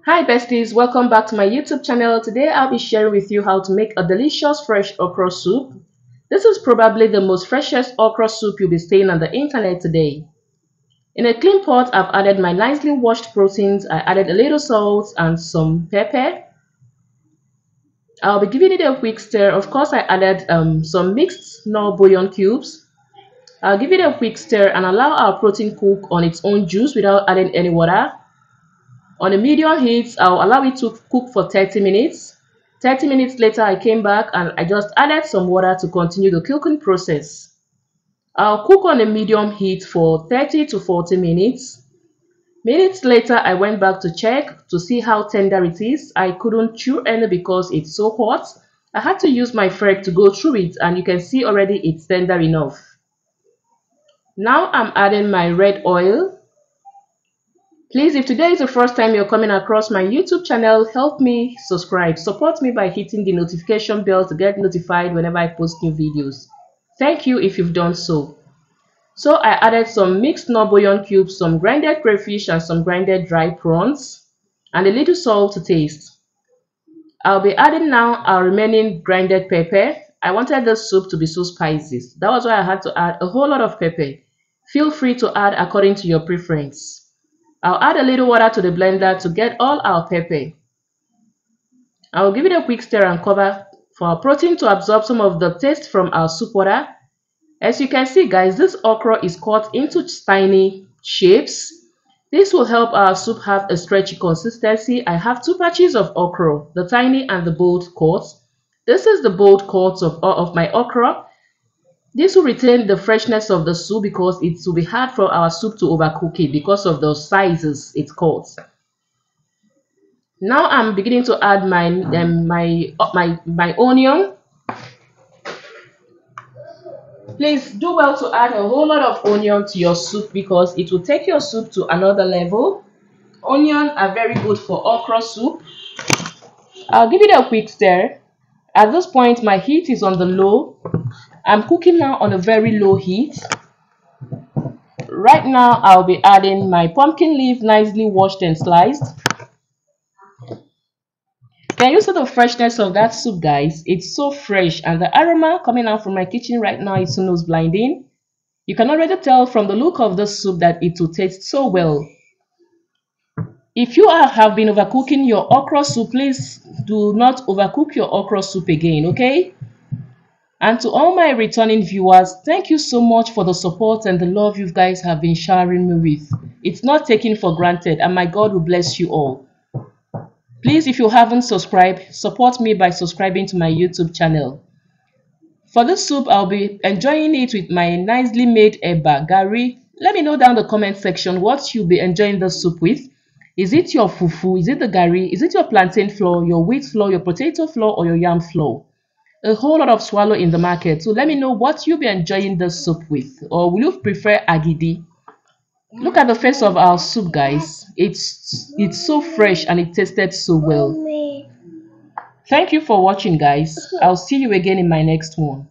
Hi besties, welcome back to my YouTube channel. Today I'll be sharing with you how to make a delicious fresh okra soup. This is probably the most freshest okra soup you'll be seeing on the internet today. In a clean pot, I've added my nicely washed proteins. I added a little salt and some pepper. I'll be giving it a quick stir. Of course, I added some mixed knorr bouillon cubes. I'll give it a quick stir and allow our protein cook on its own juice without adding any water. On a medium heat, I'll allow it to cook for 30 minutes. 30 minutes later, I came back and I just added some water to continue the cooking process. I'll cook on a medium heat for 30 to 40 minutes. Minutes later, I went back to check to see how tender it is. I couldn't chew any because it's so hot. I had to use my fork to go through it, and you can see already it's tender enough. Now I'm adding my red oil. Please, if today is the first time you're coming across my YouTube channel, help me subscribe. Support me by hitting the notification bell to get notified whenever I post new videos. Thank you if you've done so. So I added some mixed knorr bouillon cubes, some grinded crayfish and some grinded dry prawns, and a little salt to taste. I'll be adding now our remaining grinded pepper. I wanted the soup to be so spicy. That was why I had to add a whole lot of pepper. Feel free to add according to your preference. I'll add a little water to the blender to get all our pepper. I'll give it a quick stir and cover for our protein to absorb some of the taste from our soup water. As you can see, guys, this okra is cut into tiny shapes. This will help our soup have a stretchy consistency. I have two patches of okra, the tiny and the bold cuts. This is the bold cuts of my okra. This will retain the freshness of the soup because it will be hard for our soup to overcook it because of the sizes it cuts. Now I'm beginning to add my onion. Please do well to add a whole lot of onion to your soup because it will take your soup to another level. Onions are very good for okra soup. I'll give it a quick stir. At this point, my heat is on the low. I'm cooking now on a very low heat. Right now, I'll be adding my pumpkin leaf nicely washed and sliced. Can you see the freshness of that soup, guys? It's so fresh, and the aroma coming out from my kitchen right now is nose blinding. You can already tell from the look of the soup that it will taste so well. If you have been overcooking your okra soup, please do not overcook your okra soup again, okay? And to all my returning viewers, thank you so much for the support and the love you guys have been sharing me with. It's not taken for granted, and my God will bless you all. Please, if you haven't subscribed, support me by subscribing to my YouTube channel. For this soup, I'll be enjoying it with my nicely made eba gari. Let me know down in the comment section what you'll be enjoying the soup with. Is it your fufu? Is it the gari? Is it your plantain flour, your wheat flour, your potato flour, or your yam flour? A whole lot of swallow in the market. So let me know what you'll be enjoying the soup with. Or will you prefer agidi? Look at the face of our soup, guys. It's so fresh and it tasted so well. Thank you for watching, guys. I'll see you again in my next one.